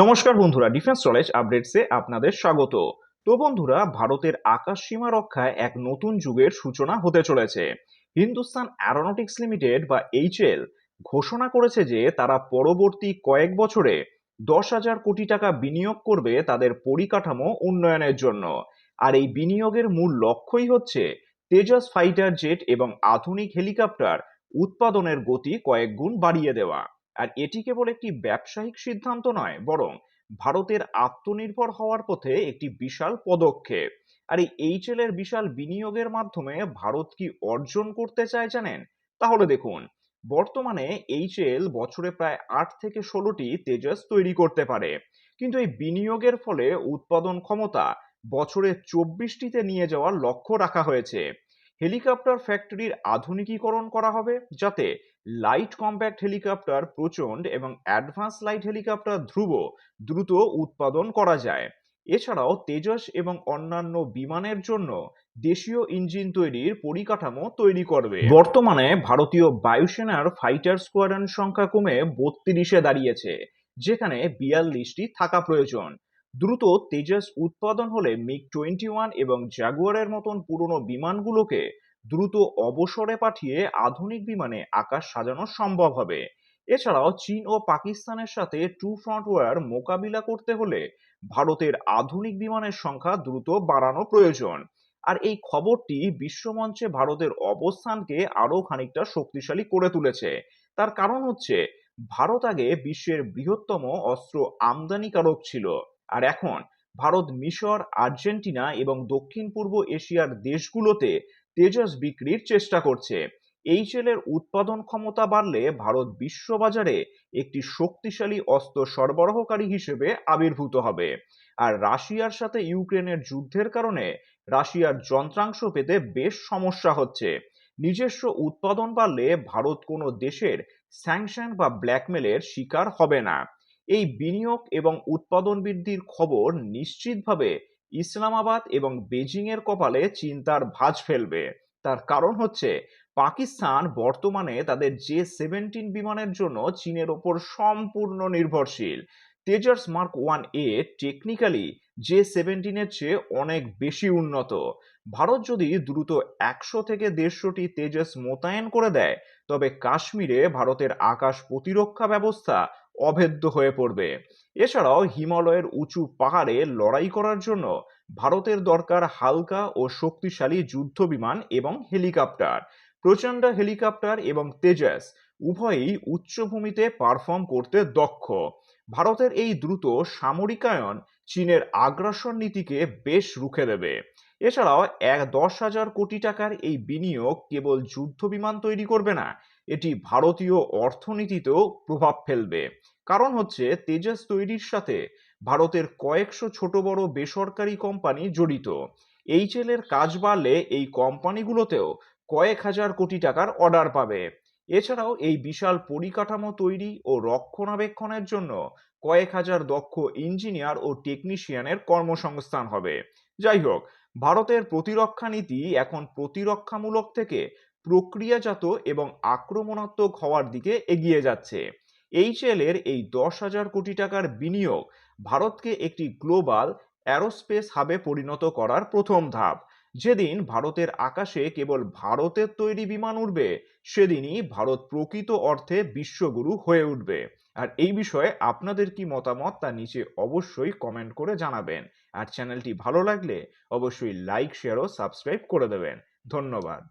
নমস্কার বন্ধুরা, defence knowledge আপডেটসে আপনাদের স্বাগত। তো বন্ধুরা, ভারতের আকাশ সীমা রক্ষায় এক নতুন যুগের সূচনা হতে চলেছে। হিন্দুস্তান অ্যারোনটিক্স লিমিটেড বা এইচএল ঘোষণা করেছে যে তারা পরবর্তী কয়েক বছরে 10,000 কোটি টাকা বিনিয়োগ করবে তাদের পরিকাঠামো উন্নয়নের জন্য। আর এই বিনিয়োগের মূল লক্ষ্যই হচ্ছে তেজস ফাইটার জেট এবং আধুনিক হেলিকপ্টার উৎপাদনের গতি কয়েক গুণ বাড়িয়ে দেওয়া। আর এটি কেবল একটি ব্যবসায়িক সিদ্ধান্ত নয়, বরং ভারতের আত্মনির্ভর হওয়ার পথে একটি বিশাল পদক্ষেপ। আর এই এইচএল এর বিশাল বিনিয়োগের মাধ্যমে ভারত কি অর্জন করতে চায় জানেন? তাহলে দেখুন, বর্তমানে এইচএল বছরে প্রায় 8 থেকে 16টি তেজস তৈরি করতে পারে, কিন্তু এই বিনিয়োগের ফলে উৎপাদন ক্ষমতা বছরে 24টিতে নিয়ে যাওয়ার লক্ষ্য রাখা হয়েছে। হেলিকপ্টার ফ্যাক্টরির আধুনিকীকরণ করা হবে, যাতে লাইট কম্প্যাক্ট হেলিকপ্টার প্রচন্ড এবং অ্যাডভান্স লাইট হেলিকপ্টার দ্রুত উৎপাদন করা যায়। এছাড়াও তেজস এবং অন্যান্য বিমানের জন্য দেশীয় ইঞ্জিন তৈরির পরিকাঠামো তৈরি করবে। বর্তমানে ভারতীয় বায়ুসেনার ফাইটার স্কোয়াড্রন সংখ্যা কমে 32-এ দাঁড়িয়েছে, যেখানে 42টি থাকা প্রয়োজন। দ্রুত তেজস উৎপাদন হলে মিগ-21 এবং জাগুয়ারের মতন পুরনো বিমানগুলোকে দ্রুত অবসরে পাঠিয়ে আধুনিক বিমানে আকাশ সাজানো সম্ভব হবে। এছাড়াও চীন ও পাকিস্তানের সাথে টু ফ্রন্ট ওয়ার মোকাবিলা করতে হলে ভারতের আধুনিক বিমানের সংখ্যা দ্রুত বাড়ানো প্রয়োজন। আর এই খবরটি বিশ্বমঞ্চে ভারতের অবস্থানকে আরো খানিকটা শক্তিশালী করে তুলেছে। তার কারণ হচ্ছে, ভারত আগে বিশ্বের বৃহত্তম অস্ত্র আমদানিকারক ছিল, আর এখন ভারত মিশর, আর্জেন্টিনা এবং দক্ষিণ পূর্ব এশিয়ার দেশগুলোতে তেজস বিক্রির চেষ্টা করছে। এইচএল এর উৎপাদন ক্ষমতা বাড়লে ভারত বিশ্ববাজারে একটি শক্তিশালী অস্ত্র সরবরাহকারী হিসেবে আবির্ভূত হবে। আর রাশিয়ার সাথে ইউক্রেনের যুদ্ধের কারণে রাশিয়ার যন্ত্রাংশ পেতে বেশ সমস্যা হচ্ছে। নিজস্ব উৎপাদন বাড়লে ভারত কোনো দেশের স্যাংশন বা ব্ল্যাকমেলের শিকার হবে না। এই বিনিয়োগ এবং উৎপাদন বৃদ্ধির খবর নিশ্চিতভাবে ইসলামাবাদ এবং বেজিং এর কপালে চিন্তার ভাঁজ ফেলবে। তার কারণ হচ্ছে, পাকিস্তান বর্তমানে তাদের জে-17 বিমানের জন্য চীনের ওপর সম্পূর্ণ নির্ভরশীল। তেজস মার্ক 1 টেকনিক্যালি জে-17 এর চেয়ে অনেক বেশি উন্নত। ভারত যদি দ্রুত 100 থেকে 150টি তেজস মোতায়েন করে দেয়, তবে কাশ্মীরে ভারতের আকাশ প্রতিরক্ষা ব্যবস্থা অভেদ্য হয়ে পড়বে। এছাড়াও হিমালয়ের উঁচু পাহাড়ে লড়াই করার জন্য ভারতের দরকার হালকা ও শক্তিশালী যুদ্ধ বিমান এবং হেলিকপ্টার। প্রচণ্ড হেলিকপ্টার এবং তেজস উভয়ই উচ্চভূমিতে পারফর্ম করতে দক্ষ। ভারতের এই দ্রুত সামরিকায়ন চীনের আগ্রাসন নীতিকে বেশ রুখে দেবে। এছাড়াও 10,000 কোটি টাকার এই বিনিয়োগ কেবল যুদ্ধ বিমান তৈরি করবে না, এটি ভারতীয় অর্থনীতিতেও প্রভাব ফেলবে। কারণ হচ্ছে, তেজস তৈরির সাথে ভারতের কয়েকশো ছোট বড় বেসরকারি কোম্পানি জড়িত। এইচএল এর কাজ বাড়লে এই কোম্পানিগুলোতেও কয়েক হাজার কোটি টাকার অর্ডার পাবে। এছাড়াও এই বিশাল পরিকাঠামো তৈরি ও রক্ষণাবেক্ষণের জন্য কয়েক হাজার দক্ষ ইঞ্জিনিয়ার ও টেকনিশিয়ানের কর্মসংস্থান হবে। যাই হোক, ভারতের প্রতিরক্ষা নীতি এখন প্রতিরক্ষামূলক থেকে প্রক্রিয়াজাত এবং আক্রমণাত্মক হওয়ার দিকে এগিয়ে যাচ্ছে। এইচএল এর এই 10,000 কোটি টাকার বিনিয়োগ ভারতকে একটি গ্লোবাল অ্যারোস্পেস হাবে পরিণত করার প্রথম ধাপ। যেদিন ভারতের আকাশে কেবল ভারতের তৈরি বিমান উড়বে, সেদিনই ভারত প্রকৃত অর্থে বিশ্বগুরু হয়ে উঠবে। আর এই বিষয়ে আপনাদের কি মতামত তা নিচে অবশ্যই কমেন্ট করে জানাবেন। আর চ্যানেলটি ভালো লাগলে অবশ্যই লাইক, শেয়ার ও সাবস্ক্রাইব করে দেবেন। ধন্যবাদ।